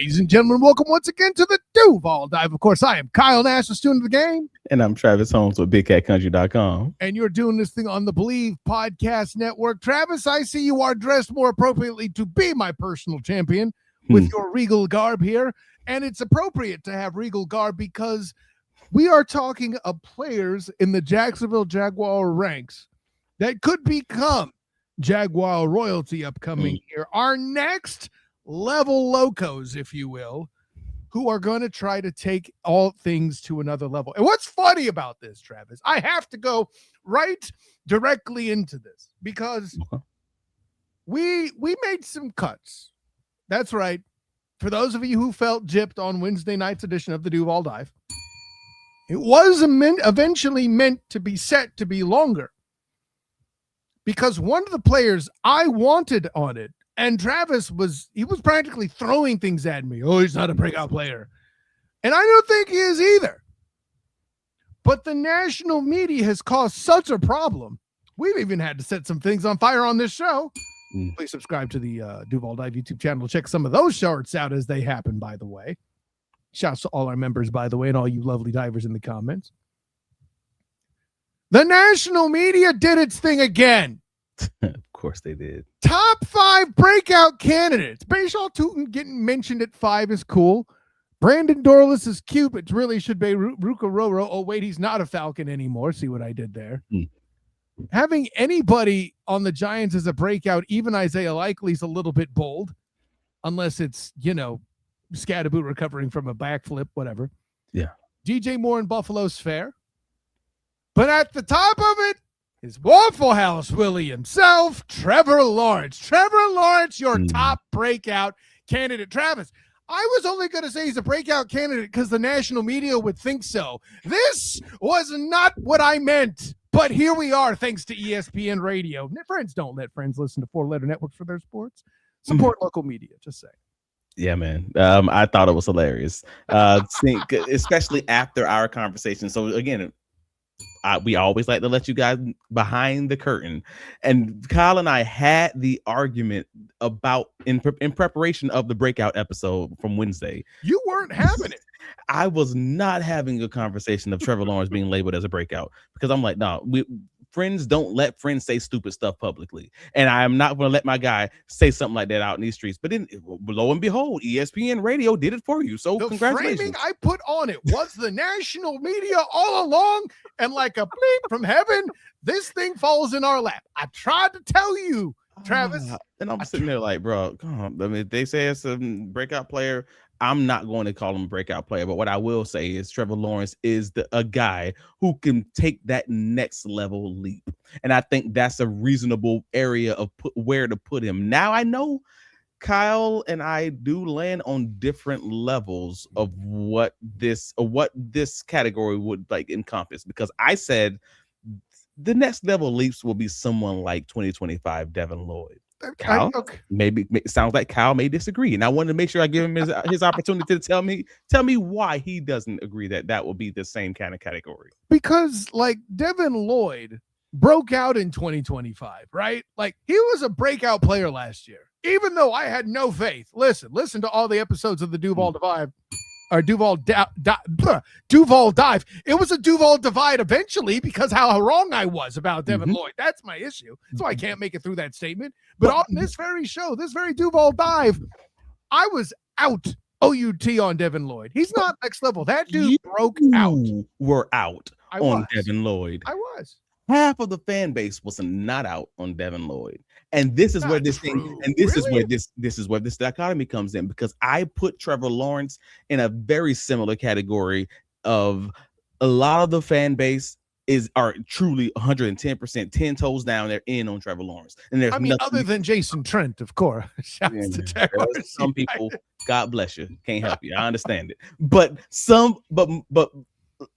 Ladies and gentlemen, welcome once again to the Duval Dive. Of course, I am Kyle Nash, the student of the game. And I'm Travis Holmes with BigCatCountry.com. And you're doing this thing on the Believe Podcast Network. Travis, I see you are dressed more appropriately to be my personal champion with your regal garb here. And it's appropriate to have regal garb because we are talking of players in the Jacksonville Jaguar ranks that could become Jaguar royalty upcoming here. Our next level locos, if you will, who are going to try to take all things to another level. And what's funny about this, Travis, I have to go right directly into this because we made some cuts. That's right. For those of you who felt gypped on Wednesday night's edition of the Duval Dive, it was eventually meant to be set to be longer because one of the players I wanted on it, and Travis was practically throwing things at me. Oh, he's not a breakout player. And I don't think he is either. But the national media has caused such a problem. We've even had to set some things on fire on this show. Please subscribe to the Duval Dive YouTube channel. Check some of those shorts out as they happen, by the way. Shouts to all our members, by the way, and all you lovely divers in the comments. The national media did its thing again. Of course they did. Top 5 breakout candidates. Bayshaw Tootin getting mentioned at 5 is cool. Brandon Dorless is cute, but really should be Ruka Roro. Oh, wait, he's not a Falcon anymore. See what I did there? Having anybody on the Giants as a breakout, even Isaiah Likely's a little bit bold, unless it's, Scadaboo recovering from a backflip, whatever. Yeah. DJ Moore in Buffalo's fair. But at the top of it, is Waffle House Willie himself, Trevor Lawrence. Trevor Lawrence, your top breakout candidate. Travis, I was only going to say he's a breakout candidate because the national media would think so. This was not what I meant, but here we are thanks to ESPN Radio. Friends don't let friends listen to 4-letter networks for their sports. Support local media, just say. Yeah, man. I thought it was hilarious, especially after our conversation. So again, we always like to let you guys behind the curtain, and Kyle and I had the argument about in preparation of the breakout episode from Wednesday. You weren't having it. I was not having a conversation of Trevor Lawrence being labeled as a breakout because I'm like, no, friends don't let friends say stupid stuff publicly, and I am not going to let my guy say something like that out in these streets. But then, lo and behold, ESPN Radio did it for you. So the congratulations. Framing I put on it was the national media all along, and like a bleep from heaven, this thing falls in our lap. I tried to tell you, Travis. And I'm sitting there like, bro, come on. I mean, they say it's a breakout player. I'm not going to call him a breakout player, but what I will say is Trevor Lawrence is a guy who can take that next level leap. And I think that's a reasonable area of where to put him. Now, I know Kyle and I do land on different levels of what this category would like encompass, because I said the next level leaps will be someone like 2025 Devin Lloyd. Kyle, maybe it sounds like Kyle may disagree, and I wanted to make sure I give him his opportunity to tell me why he doesn't agree that will be the same kind of category. Because like Devin Lloyd broke out in 2025, right? Like he was a breakout player last year, even though I had no faith. Listen to all the episodes of the Duval Divide. Or Duval Dive. It was a Duval Divide eventually because how wrong I was about Devin Lloyd. That's my issue. That's why I can't make it through that statement. But on this very show, this very Duval Dive, I was out OUT on Devin Lloyd. He's not next level. That dude broke out. We're out on Devin Lloyd. I was. Half of the fan base was not out on Devin Lloyd. And this is where this thing, and this is where this is where this dichotomy comes in, because I put Trevor Lawrence in a very similar category of a lot of the fan base are truly 110%, 10 toes down. They're in on Trevor Lawrence. And there's other than Jason Trent, of course. Shouts to Trevor. Some people, God bless you, can't help you. I understand it. But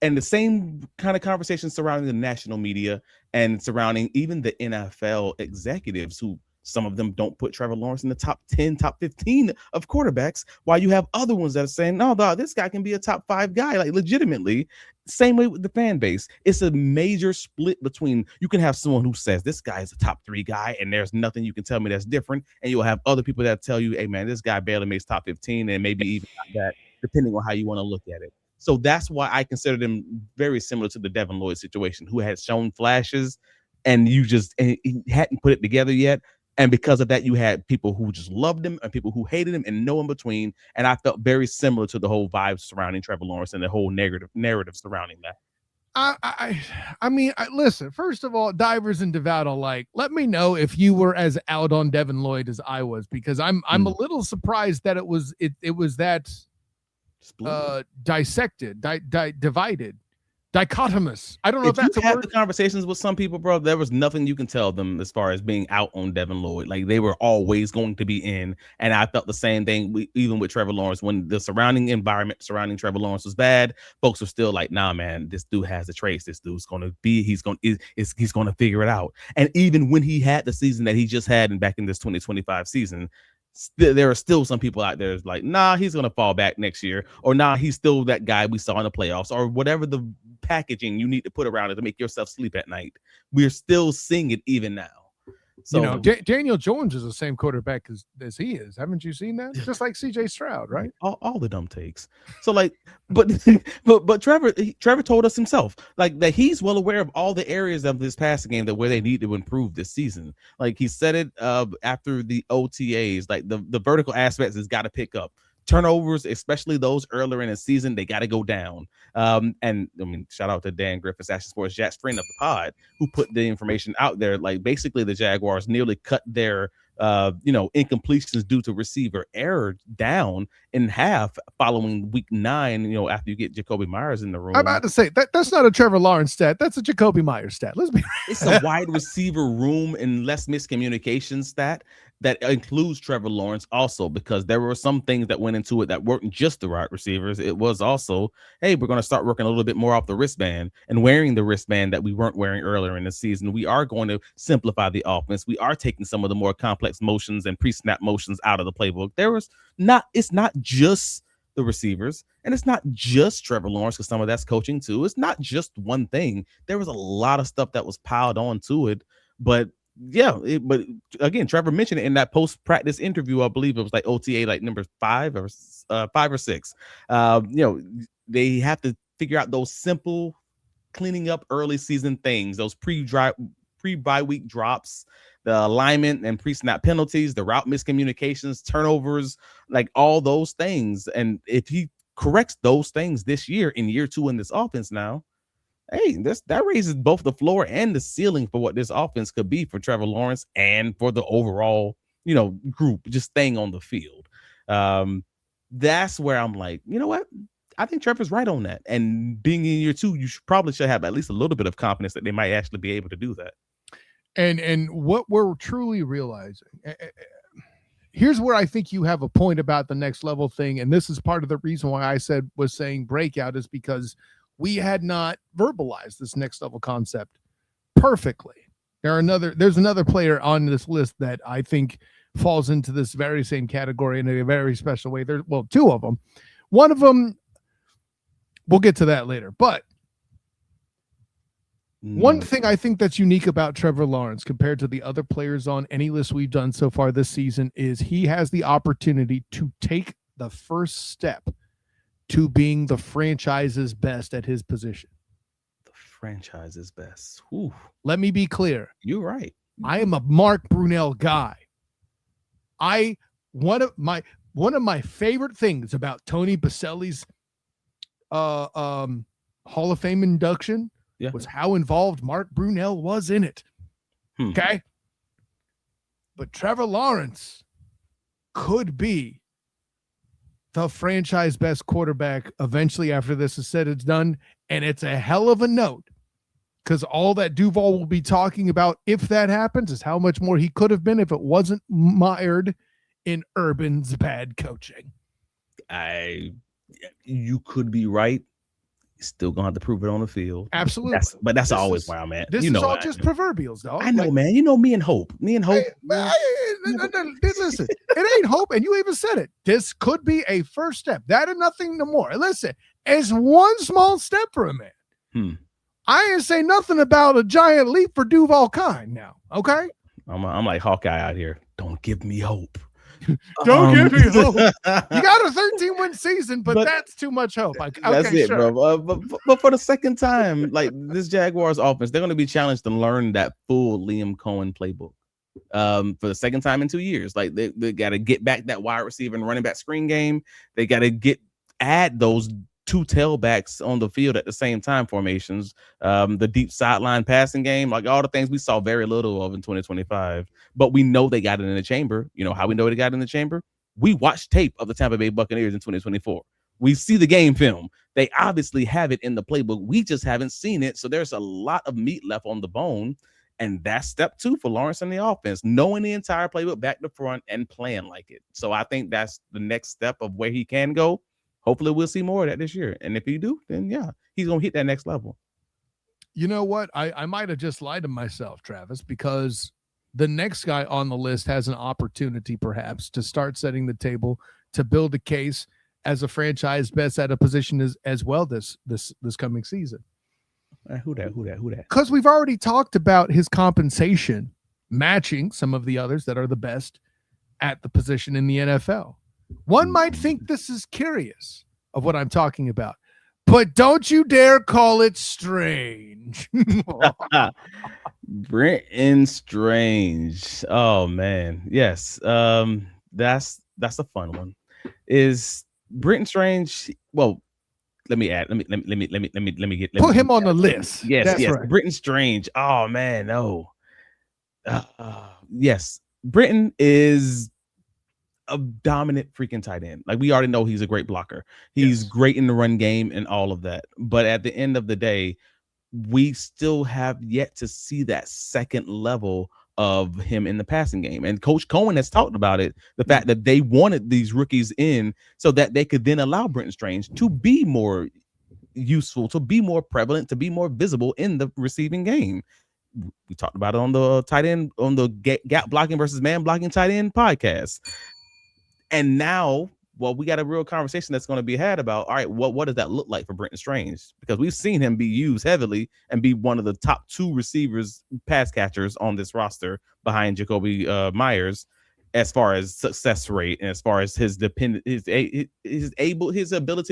and the same kind of conversation surrounding the national media and surrounding even the NFL executives who Some of them don't put Trevor Lawrence in the top 10, top 15 of quarterbacks, while you have other ones that are saying, no, this guy can be a top 5 guy, like legitimately. Same way with the fan base. It's a major split between, you can have someone who says this guy is a top 3 guy and there's nothing you can tell me that's different. And you'll have other people that tell you, hey man, this guy barely makes top 15 and maybe even not that, depending on how you want to look at it. So that's why I consider them very similar to the Devin Lloyd situation, who had shown flashes and he hadn't put it together yet. And because of that, you had people who just loved him and people who hated him and no in between. And I felt very similar to the whole vibe surrounding Trevor Lawrence and the whole narrative surrounding that. I mean, listen, first of all, Divers and Duval, let me know if you were as out on Devin Lloyd as I was, because I'm a little surprised that it was that dissected, divided, dichotomous. I don't know if that's a word. The conversations with some people, bro, there was nothing you can tell them as far as being out on Devin Lloyd. Like, they were always going to be in. And I felt the same thing even with Trevor Lawrence. When the surrounding environment surrounding Trevor Lawrence was bad, folks were still like, nah, man, this dude has the traits. This dude's going to be, he's going to figure it out. And even when he had the season that he just had back in this 2025 season, there are still some people out there like, nah, he's going to fall back next year, or nah, he's still that guy we saw in the playoffs, or whatever the packaging you need to put around it to make yourself sleep at night. We're still seeing it even now. So Daniel Jones is the same quarterback as he is. Haven't you seen that? Just like CJ Stroud, right? All the dumb takes. So but Trevor told us himself that he's well aware of all the areas of this passing game where they need to improve this season. Like, he said it after the OTAs, the vertical aspects has got to pick up. Turnovers, especially those earlier in the season, they got to go down. And I mean, shout out to Dan Griffiths, Action Sports Jack's friend of the pod, who put the information out there. Like, basically, the Jaguars nearly cut their incompletions due to receiver error down in half following week 9, after you get Jacoby Myers in the room. I'm about to say that's not a Trevor Lawrence stat. That's a Jacoby Myers stat. It's a wide receiver room and less miscommunication stat that includes Trevor Lawrence also, because there were some things that went into it that weren't just the wide receivers. It was also, hey, we're going to start working a little bit more off the wristband and wearing the wristband that we weren't wearing earlier in the season. We are going to simplify the offense. We are taking some of the more complex motions and pre-snap motions out of the playbook. It's not just the receivers, and it's not just Trevor Lawrence, because some of that's coaching too. It's not just one thing. There was a lot of stuff that was piled on to it, but but again, Trevor mentioned it in that post-practice interview. I believe it was like OTA, like number 5 or 6. They have to figure out those simple cleaning up early season things, those pre-bye week drops, the alignment and pre-snap penalties, the route miscommunications, turnovers, like all those things. And if he corrects those things this year, in year 2 in this offense now, hey, that raises both the floor and the ceiling for what this offense could be for Trevor Lawrence and for the overall, group just staying on the field. That's where I'm like, you know what? I think Trevor's right on that. And being in year 2, you probably should have at least a little bit of confidence that they might actually be able to do that. And what we're truly realizing, here's where I think you have a point about the next level thing. And this is part of the reason why I was saying breakout, is because we had not verbalized this next level concept perfectly. There's another player on this list that I think falls into this very same category in a very special way. There's 2 of them. One of them, we'll get to that later. But one thing I think that's unique about Trevor Lawrence compared to the other players on any list we've done so far this season is he has the opportunity to take the first step to being the franchise's best at his position. The franchise's best. Ooh. Let me be clear. You're right. I am a Mark Brunell guy. One of my favorite things about Tony Baselli's Hall of Fame induction was how involved Mark Brunell was in it. Okay. But Trevor Lawrence could be the franchise best quarterback eventually after this is said and done. And it's a hell of a note, because all that Duval will be talking about if that happens is how much more he could have been if it wasn't mired in Urban's bad coaching. You could be right. Still gonna have to prove it on the field. Absolutely. But that's always where I'm at. This is all just proverbials, though. I know, man. Me and Hope. Listen, it ain't hope, and you even said it. This could be a first step. That and nothing no more. Listen, it's one small step for a man. I ain't say nothing about a giant leap for Duval kind now. Okay, I'm like Hawkeye out here. Don't give me hope. Don't give me hope. You got a 13-win season, but that's too much hope. That's it, sure. Bro. But for the second time, like this Jaguars offense, they're going to be challenged to learn that full Liam Coen playbook. For the second time in 2 years, like they got to get back that wide receiver and running back screen game. They got to add those two tailbacks on the field at the same time formations, the deep sideline passing game, like all the things we saw very little of in 2025. But we know they got it in the chamber. You know how we know they got it in the chamber? We watched tape of the Tampa Bay Buccaneers in 2024. We see the game film. They obviously have it in the playbook. We just haven't seen it. So there's a lot of meat left on the bone. And that's step 2 for Lawrence and the offense, knowing the entire playbook back to front and playing like it. So I think that's the next step of where he can go. Hopefully we'll see more of that this year. And if he do, then yeah, he's going to hit that next level. You know what? I might have just lied to myself, Travis, because the next guy on the list has an opportunity perhaps to start setting the table, to build a case as a franchise best at a position as well this coming season. Who that? Because we've already talked about his compensation matching some of the others that are the best at the position in the NFL. One might think this is curious of what I'm talking about, but don't you dare call it strange. Brenton Strange. Oh man, yes. That's a fun one. Is Brenton Strange? Well, let me put him on the list. Yes, that's yes. Right. Brenton Strange. Oh man, no. Yes, Brenton is a dominant freaking tight end. Like we already know he's a great blocker. He's great in the run game and all of that. But at the end of the day, we still have yet to see that second level of him in the passing game. And Coach Coen has talked about it, the fact that they wanted these rookies in so that they could then allow Brenton Strange to be more useful, to be more prevalent, to be more visible in the receiving game. We talked about it on the tight end, on the gap blocking versus man blocking tight end podcast. And now, well, we got a real conversation that's going to be had about, all right, what does that look like for Brenton Strange? Because we've seen him be used heavily and be one of the top 2 receivers, pass catchers on this roster behind Jacoby Myers, as far as success rate and as far as his ability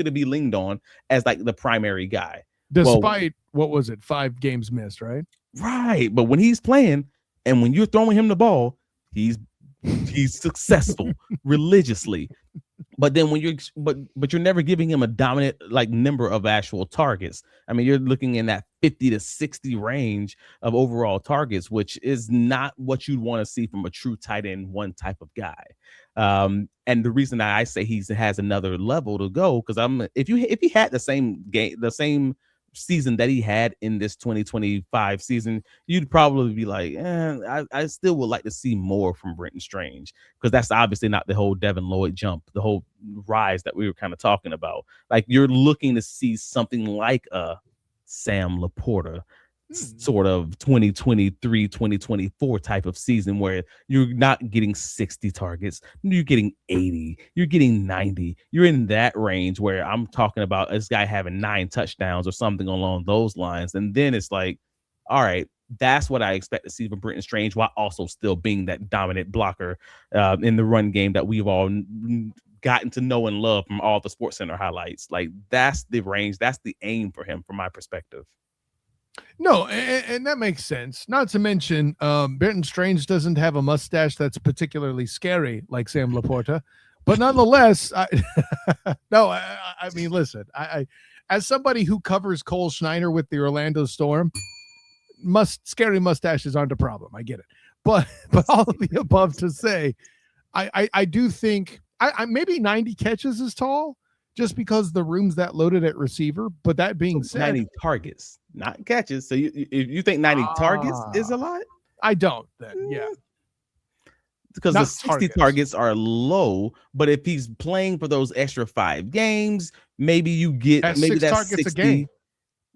to be leaned on as like the primary guy. Despite, what was it, 5 games missed, right? Right. But when he's playing and when you're throwing him the ball, he's successful religiously. But then when you're never giving him a dominant like number of actual targets. I mean, you're looking in that 50 to 60 range of overall targets, which is not what you'd want to see from a true tight end one type of guy. And the reason that I say he has another level to go, because if he had the same season that he had in this 2025 season, you'd probably be like, I still would like to see more from Brenton Strange, because that's obviously not the whole Devin Lloyd jump, the whole rise that we were kind of talking about. Like you're looking to see something like a Sam Laporta sort of 2023, 2024 type of season where you're not getting 60 targets, you're getting 80, you're getting 90, you're in that range where I'm talking about this guy having 9 touchdowns or something along those lines. And then it's like, all right, that's what I expect to see from Brenton Strange, while also still being that dominant blocker in the run game that we've all gotten to know and love from all the SportsCenter highlights. Like that's the range, that's the aim for him from my perspective. No, and that makes sense. Not to mention, Brenton Strange doesn't have a mustache that's particularly scary like Sam Laporta, but nonetheless, I mean, listen, I as somebody who covers Cole Schneider with the Orlando Storm, scary mustaches aren't a problem. I get it, but all of the above to say, I do think I maybe 90 catches is tall, just because the room's that loaded at receiver. But that being said, 90 targets, not catches. So you think 90 targets is a lot? I don't then. Yeah. Because the 60 targets are low, but if he's playing for those extra 5 games, maybe you get that's maybe 6 that's targets 60. a game.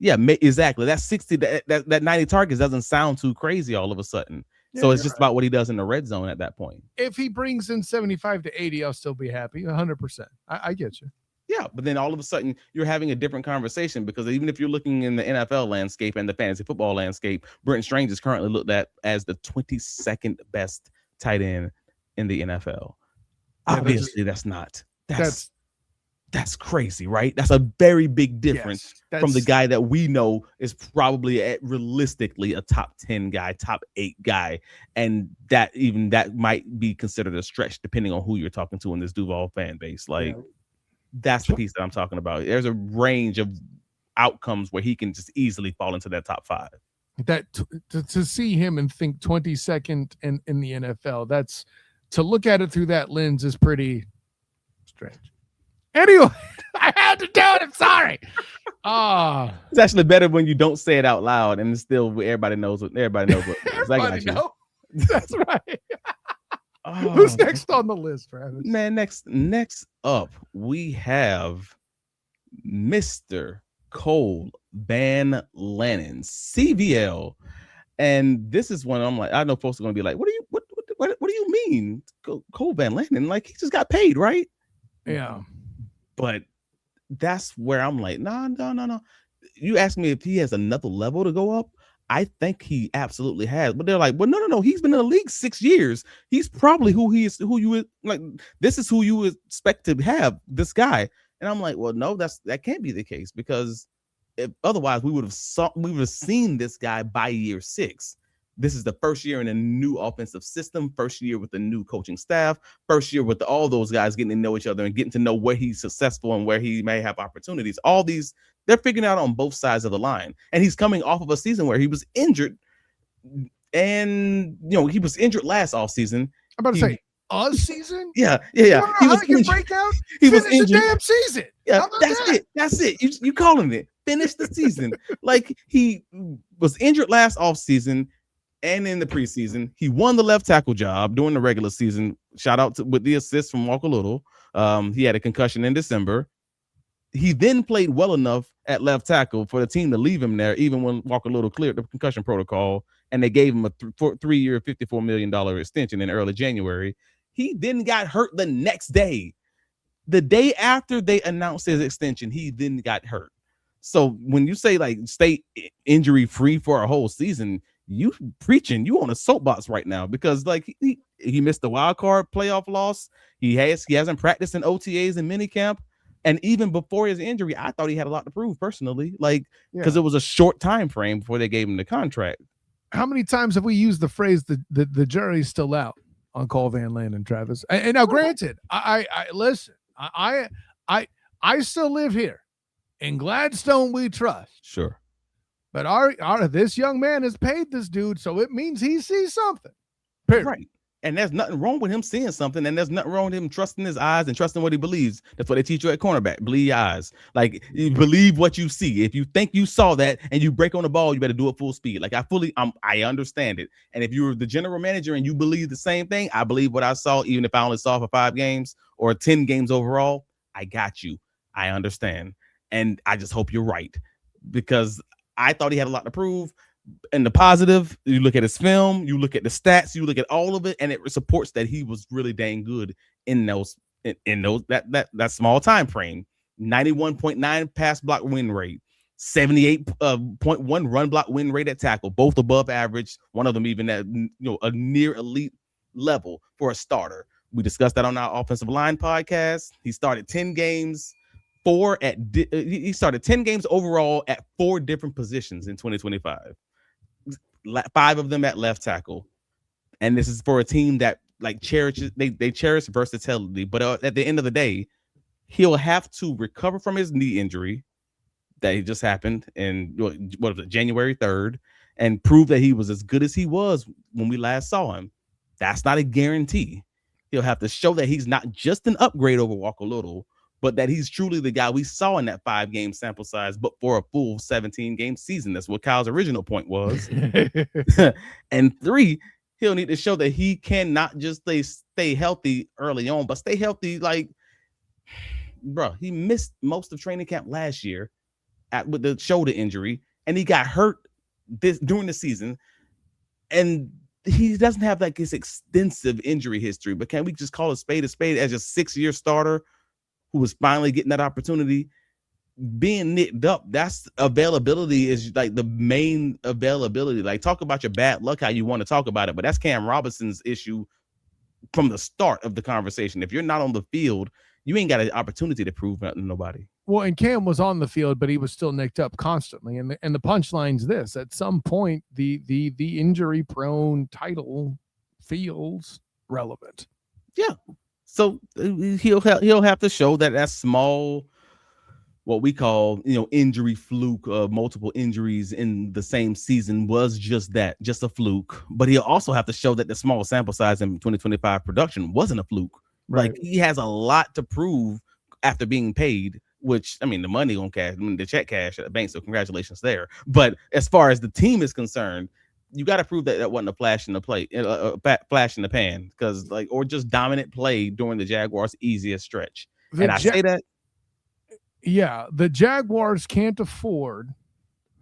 Yeah, exactly. That 60, that 90 targets doesn't sound too crazy all of a sudden. Yeah, So it's just about what he does in the red zone at that point. If he brings in 75 to 80, I'll still be happy. 100%. I get you. Yeah, but then all of a sudden you're having a different conversation, because even if you're looking in the NFL landscape and the fantasy football landscape, Brenton Strange is currently looked at as the 22nd best tight end in the NFL. Yeah, obviously, that's crazy, right? That's a very big difference from the guy that we know is probably realistically a top 10 guy, top 8 guy. And that might be considered a stretch depending on who you're talking to in this Duval fan base. Like, that's the piece that I'm talking about. There's a range of outcomes where he can just easily fall into that top 5. That to see him and think 22nd in the NFL, that's to look at it through that lens is pretty strange. Anyway, I had to do it. I'm sorry. It's actually better when you don't say it out loud, and it's still everybody knows what. Everybody knows. That's right. Who's next on the list, Travis? Man, next up we have Mr. Cole Van Lannon, CVL, and this is one I'm like, I know folks are gonna be like, what do you mean, Cole Van Lannon? Like, he just got paid, right? Yeah. But that's where I'm like, no. You ask me if he has another level to go up. I think he absolutely has. But they're like, well, no. He's been in the league 6 years. He's probably who you would like. This is who you would expect to have this guy. And I'm like, well, no, that can't be the case, because if otherwise we would have seen this guy by year 6. This is the first year in a new offensive system, first year with a new coaching staff, first year with all those guys getting to know each other and getting to know where he's successful and where he may have opportunities. All these, they're figuring out on both sides of the line. And he's coming off of a season where he was injured. And, he was injured last offseason. I'm about to say, a season? Yeah. He was injured. Breakout? He was injured. The damn season. Yeah, that's it. You calling it. Finish the season. Like, he was injured last offseason. And in the preseason, he won the left tackle job during the regular season. Shout out with the assist from Walker Little. He had a concussion in December. He then played well enough at left tackle for the team to leave him there, even when Walker Little cleared the concussion protocol, and they gave him a 3-year, $54 million extension in early January. He then got hurt the next day. The day after they announced his extension, he then got hurt. So when you say, like, stay injury free for a whole season, you on a soapbox right now, because like he missed the wild card playoff loss. He hasn't practiced in OTAs and minicamp. And even before his injury, I thought he had a lot to prove personally, like, because it was a short time frame before they gave him the contract. How many times have we used the phrase the jury's still out on Cole Van Lannon, Travis? And now, granted, I listen, I still live here in Gladstone. We trust. Sure. But our this young man has paid this dude, so it means he sees something. Period. Right. And there's nothing wrong with him seeing something, and there's nothing wrong with him trusting his eyes and trusting what he believes. That's what they teach you at cornerback. Believe your eyes. Like, you believe what you see. If you think you saw that and you break on the ball, you better do it full speed. Like, I understand it. And if you're the general manager and you believe the same thing, I believe what I saw, even if I only saw for 5 games or 10 games overall, I got you. I understand. And I just hope you're right, because I thought he had a lot to prove. In the positive, you look at his film, you look at the stats, you look at all of it, and it supports that he was really dang good in that small time frame. 91.9 pass block win rate, 78.1 run block win rate at tackle, both above average. One of them even at a near elite level for a starter. We discussed that on our offensive line podcast. He started 10 games. He started 10 games overall at 4 different positions in 2025. 5 of them at left tackle. And this is for a team that cherishes they cherish versatility. But at the end of the day, he'll have to recover from his knee injury that just happened in January 3rd, and prove that he was as good as he was when we last saw him. That's not a guarantee. He'll have to show that he's not just an upgrade over Walker Little, but that he's truly the guy we saw in that 5-game sample size, but for a full 17-game season. That's what Kyle's original point was. And 3, he'll need to show that he cannot just stay healthy early on, but stay healthy. Like, bro, he missed most of training camp last year. with the shoulder injury, and he got hurt during the season, and he doesn't have like this extensive injury history. But can we just call a spade as a 6-year starter who was finally getting that opportunity? Being nicked up, that's availability is like the main availability. Like, talk about your bad luck how you want to talk about it, but that's Cam Robinson's issue from the start of the conversation. If you're not on the field, you ain't got an opportunity to prove nothing to nobody. Well, and Cam was on the field, but he was still nicked up constantly. And the punchline's this: at some point, the injury prone title feels relevant. Yeah. So he'll have to show that small, what we call, injury fluke of multiple injuries in the same season was just a fluke. But he'll also have to show that the small sample size in 2025 production wasn't a fluke. Right. Like, he has a lot to prove after being paid, which, I mean, the money on cash, the check cash at the bank. So congratulations there. But as far as the team is concerned, you got to prove that wasn't a flash in the play, flash in the pan, because or just dominant play during the Jaguars' easiest stretch. I say that. Yeah, the Jaguars can't afford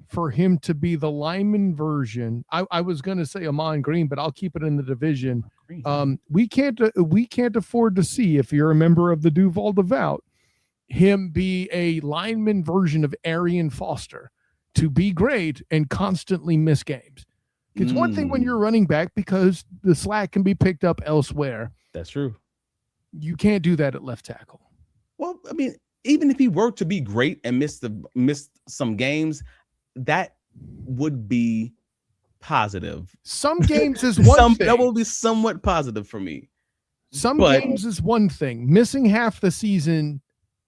for him to be the lineman version. I was going to say Amon Green, but I'll keep it in the division. We can't afford to see, if you're a member of the Duval Devout, him be a lineman version of Arian Foster, to be great and constantly miss games. It's one thing when you're running back because the slack can be picked up elsewhere. That's true. You can't do that at left tackle. Well, I mean, even if he were to be great and miss some games, that would be positive. Some games is one thing. That will be somewhat positive for me. Games is one thing. Missing half the season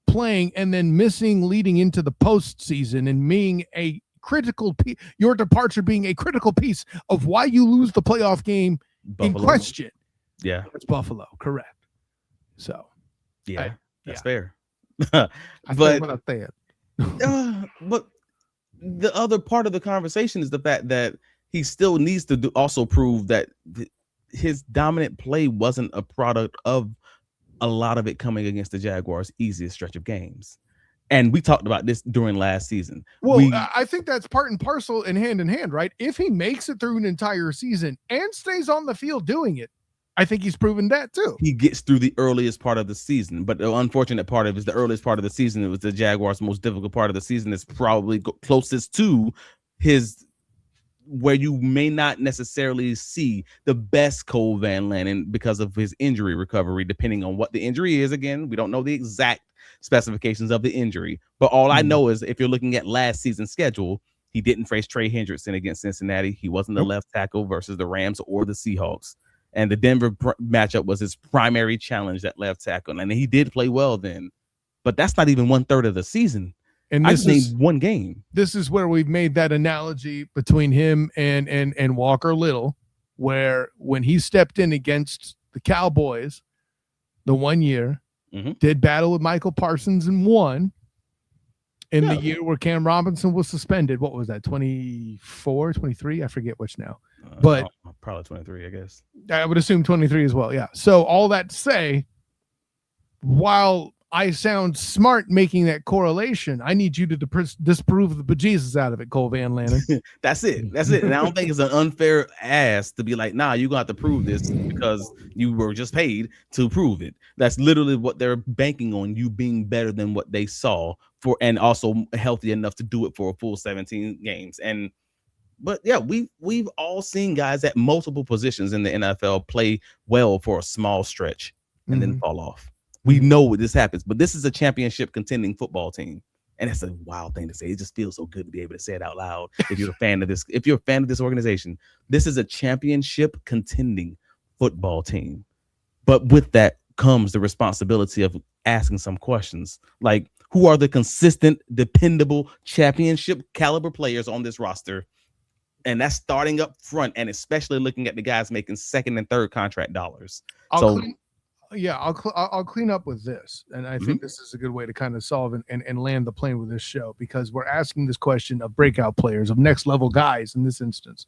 playing and then missing leading into the postseason and being a critical piece, your departure being a critical piece of why you lose the playoff game in question. Yeah. It's Buffalo. Correct. So, yeah, that's fair. But the other part of the conversation is the fact that he still needs to also prove that his dominant play wasn't a product of a lot of it coming against the Jaguars' easiest stretch of games. And we talked about this during last season. Well, I think that's part and parcel and hand in hand, right? If he makes it through an entire season and stays on the field doing it, I think he's proven that too. He gets through the earliest part of the season, but the unfortunate part of it is the earliest part of the season. It was the Jaguars' most difficult part of the season. It's probably closest to his, where you may not necessarily see the best Cole Van Lannon because of his injury recovery, depending on what the injury is. Again, we don't know the exact specifications of the injury, but all I know is if you're looking at last season's schedule, he didn't face Trey Hendrickson against Cincinnati. He wasn't the left tackle versus the Rams or the Seahawks. And the Denver matchup was his primary challenge at left tackle. And he did play well then, but that's not even 1/3 of the season. And I just need one game. This is where we've made that analogy between him and Walker Little, where when he stepped in against the Cowboys the 1 year, did battle with Michael Parsons and won. In the year where Cam Robinson was suspended, what was that, 24, 23? I forget which now. But probably 23, I guess. I would assume 23 as well, yeah. So all that to say, while I sound smart making that correlation, I need you to disprove the bejesus out of it, Cole Van Lannon. That's it. And I don't think it's an unfair ask to be like, nah, you're going to have to prove this because you were just paid to prove it. That's literally what they're banking on, you being better than what they saw for, and also healthy enough to do it for a full 17 games. But yeah, we've all seen guys at multiple positions in the NFL play well for a small stretch and then fall off. We know this happens, but this is a championship contending football team. And it's a wild thing to say. It just feels so good to be able to say it out loud. If you're a fan of this organization, this is a championship contending football team. But with that comes the responsibility of asking some questions like, who are the consistent, dependable championship caliber players on this roster? And that's starting up front, and especially looking at the guys making second and third contract dollars. I'll clean up with this. And I think this is a good way to kind of solve and land the plane with this show, because we're asking this question of breakout players, of next level guys in this instance.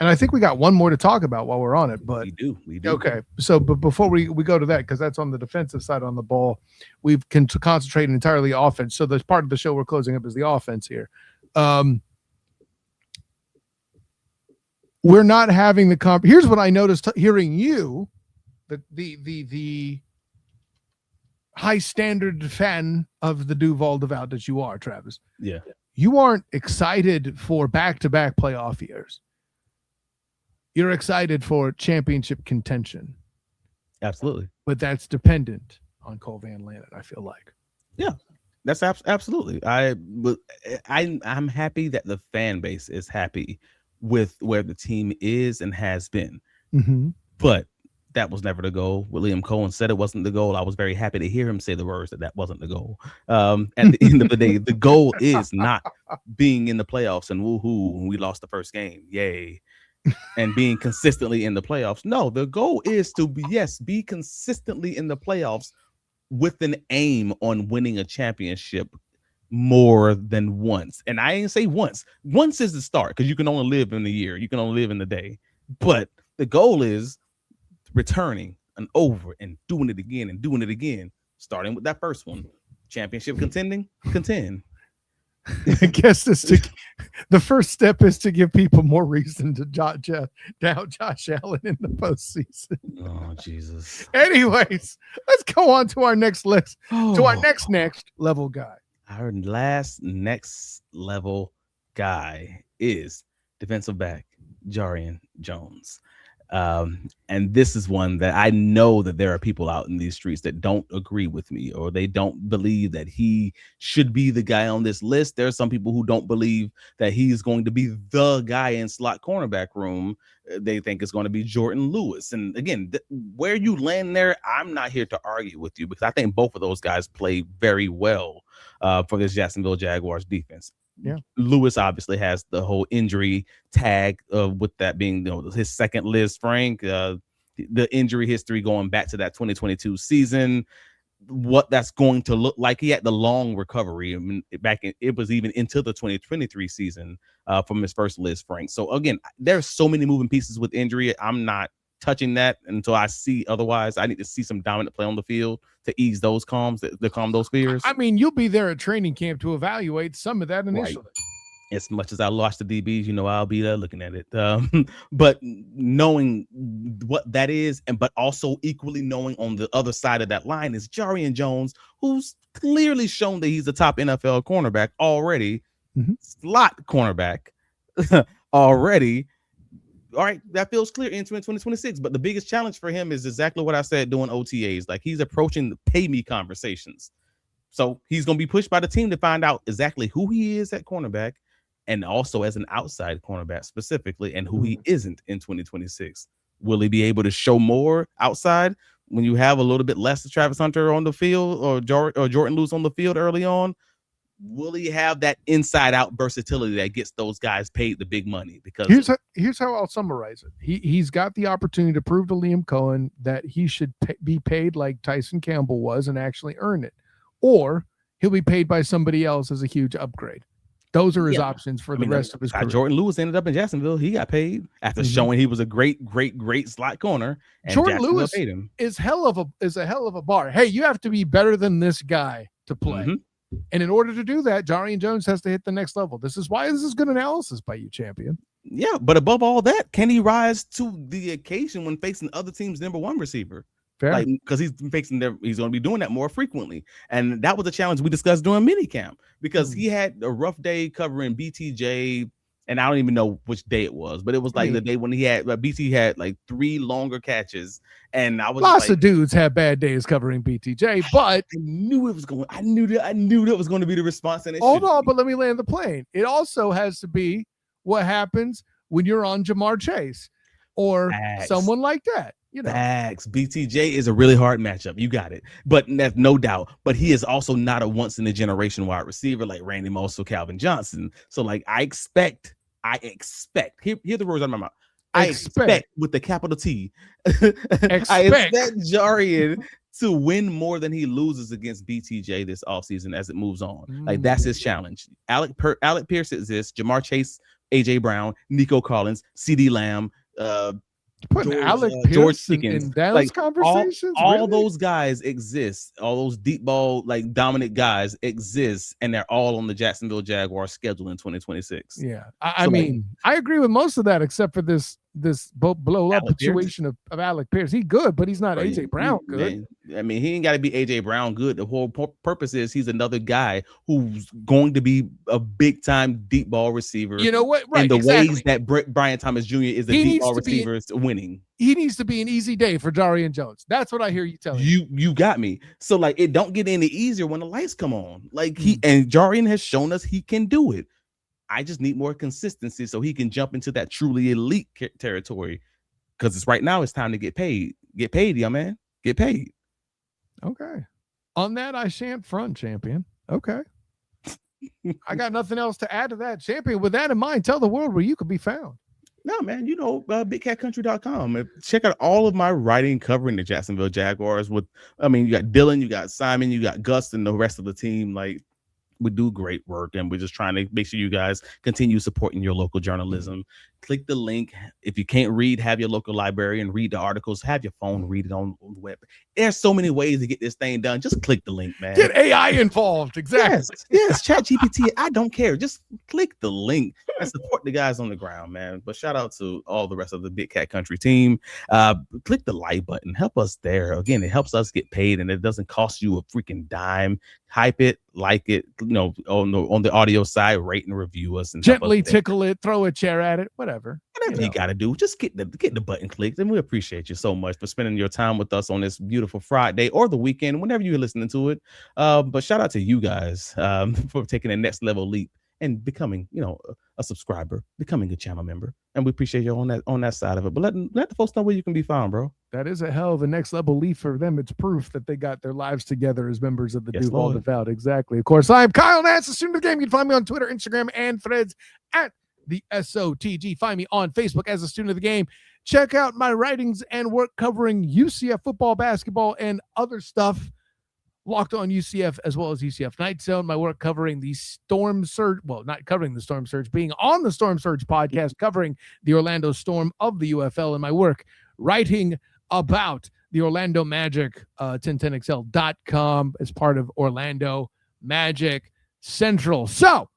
And I think we got one more to talk about while we're on it. But we do. Okay. So, but before we go to that, because that's on the defensive side on the ball, we've concentrated entirely offense. So the part of the show we're closing up is the offense here. We're not having the here's what I noticed hearing you, the high standard fan of the Duval that you are, Travis. Yeah. You aren't excited for back-to-back playoff years. You're excited for championship contention. Absolutely. But that's dependent on Cole Van Lanen, I feel like. Yeah. That's absolutely. I'm happy that the fan base is happy with where the team is and has been. Mm-hmm. But that was never the goal. William Coen said it wasn't the goal. I was very happy to hear him say the words that wasn't the goal. At the end of the day, the goal is not being in the playoffs and woohoo when we lost the first game. Yay. And being consistently in the playoffs. No, the goal is to be consistently in the playoffs with an aim on winning a championship more than once. And I ain't say once. Once is the start because you can only live in the year. You can only live in the day. But the goal is returning and over and doing it again, starting with that first one. Championship contend. I guess the first step is to give people more reason to doubt Josh Allen in the postseason. Oh, Jesus. Anyways, let's go on to our next list, to our next level guy. Our last next level guy is defensive back Jarrian Jones. And this is one that I know that there are people out in these streets that don't agree with me, or they don't believe that he should be the guy on this list. There are some people who don't believe that he's going to be the guy in slot cornerback room. They think it's going to be Jordan Lewis. And again, where you land there, I'm not here to argue with you because I think both of those guys play very well for this Jacksonville Jaguars defense. Yeah, Lewis obviously has the whole injury tag with that being his second Liz Frank, the injury history going back to that 2022 season, what that's going to look like. He had the long recovery. I mean, it was even into the 2023 season from his first Liz Frank. So again, there's so many moving pieces with injury. I'm not touching that until I see otherwise. I need to see some dominant play on the field to ease those calm those fears. I mean, you'll be there at training camp to evaluate some of that initially. Right. As much as I lost the DBs, I'll be there looking at it. But knowing what that is, but also equally knowing on the other side of that line is Jarrian Jones, who's clearly shown that he's a top NFL cornerback already, slot cornerback already. All right, that feels clear into 2026. But the biggest challenge for him is exactly what I said doing OTAs. Like he's approaching the pay me conversations. So he's going to be pushed by the team to find out exactly who he is at cornerback and also as an outside cornerback specifically and who he isn't in 2026. Will he be able to show more outside when you have a little bit less of Travis Hunter on the field or Jordan Lewis on the field early on? Will he have that inside out versatility that gets those guys paid the big money? Because here's how I'll summarize it. He's got the opportunity to prove to Liam Coen that he should be paid like Tyson Campbell was and actually earn it, or he'll be paid by somebody else as a huge upgrade. Those are his options for the rest of his career. Jordan Lewis ended up in Jacksonville. He got paid after showing he was a great slot corner. And Jordan Lewis paid him. is a hell of a bar. Hey, you have to be better than this guy to play. And in order to do that, Jarrian Jones has to hit the next level. This is why this is good analysis by you, champion. Yeah, but above all that, can he rise to the occasion when facing other teams' number one receiver? Fair. Because he's going to be doing that more frequently. And that was a challenge we discussed during minicamp because he had a rough day covering BTJ. And I don't even know which day it was, but it was like the day when BT had like 3 longer catches. And I was lots of dudes have bad days covering BTJ, but I knew it was going. I knew that was going to be the response. And hold on, but let me land the plane. It also has to be what happens when you're on Jamar Chase or someone like that. Facts. BTJ is a really hard matchup. You got it. But that's no doubt. But he is also not a once in a generation wide receiver like Randy Moss or Calvin Johnson. So like I expect here the words out of my mouth. I expect with the capital T. I expect Jarrian to win more than he loses against BTJ this offseason as it moves on. Like that's his challenge. Alec Pierce exists. Jamar Chase AJ Brown, Nico Collins, CD Lamb, Putting Alec George Pierce Pickens, in those like conversations. all really? those guys exist. All those deep ball, like dominant guys exist, and they're all on the Jacksonville Jaguars schedule in 2026. Yeah, I mean, I agree with most of that, except for this blow up situation of Alec Pierce. He's good, but he's not AJ Brown good. Man, I mean, he ain't got to be AJ Brown good. The whole purpose is he's another guy who's going to be a big time deep ball receiver. You know what? Right. And the ways that Brian Thomas Jr. is a deep ball receiver is winning. He needs to be an easy day for Jarrian Jones. That's what I hear you telling me. You got me. So like, it don't get any easier when the lights come on. Like and Jarrian has shown us he can do it. I just need more consistency so he can jump into that truly elite territory. Because it's right now, it's time to get paid. Get paid, young man. Get paid. Okay. On that, I shan't front, champion. Okay. I got nothing else to add to that, champion. With that in mind, tell the world where you could be found. No, man, bigcatcountry.com. Check out all of my writing covering the Jacksonville Jaguars. You got Dylan, you got Simon, you got Gus, and the rest of the team. Like, we do great work, and we're just trying to make sure you guys continue supporting your local journalism. Click the link. If you can't read, have your local librarian read the articles. Have your phone read it on the web. There's so many ways to get this thing done. Just click the link, man. Get AI involved. Exactly. Yes. ChatGPT. I don't care. Just click the link and support the guys on the ground, man. But shout out to all the rest of the Big Cat Country team. Click the like button. Help us there. Again, it helps us get paid, and it doesn't cost you a freaking dime. Hype it, like it, on the audio side, rate and review us, and gently tickle it, throw a chair at it, whatever you got to do. Just get the button clicked, and we appreciate you so much for spending your time with us on this beautiful Friday or the weekend, whenever you're listening to it. But shout out to you guys for taking the next level leap and becoming, a subscriber, becoming a channel member, and we appreciate you on that side of it. But let the folks know where you can be found, bro. That is a hell of a next level leap for them. It's proof that they got their lives together as members of the Duval Devout. Exactly. Of course, I'm Kyle Nance, the student of the game. You can find me on Twitter, Instagram, and Threads at the SOTG. Find me on Facebook as a student of the game. Check out my writings and work covering UCF football, basketball, and other stuff. Locked on UCF as well as UCF Night Zone. My work covering the Storm Surge. Well, not covering the Storm Surge, being on the Storm Surge podcast, covering the Orlando Storm of the UFL, and my work writing about the Orlando Magic, 1010XL.com as part of Orlando Magic Central. So,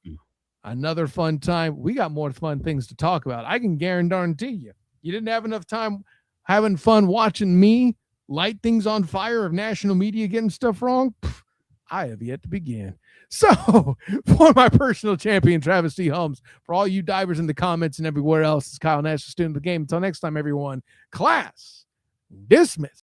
another fun time. We got more fun things to talk about. I can guarantee you didn't have enough time having fun watching me light things on fire of national media getting stuff wrong. I have yet to begin. So, for my personal champion, Travis D. Holmes, for all you divers in the comments and everywhere else, it's Kyle Nash, the student of the game. Until next time, everyone, class dismissed.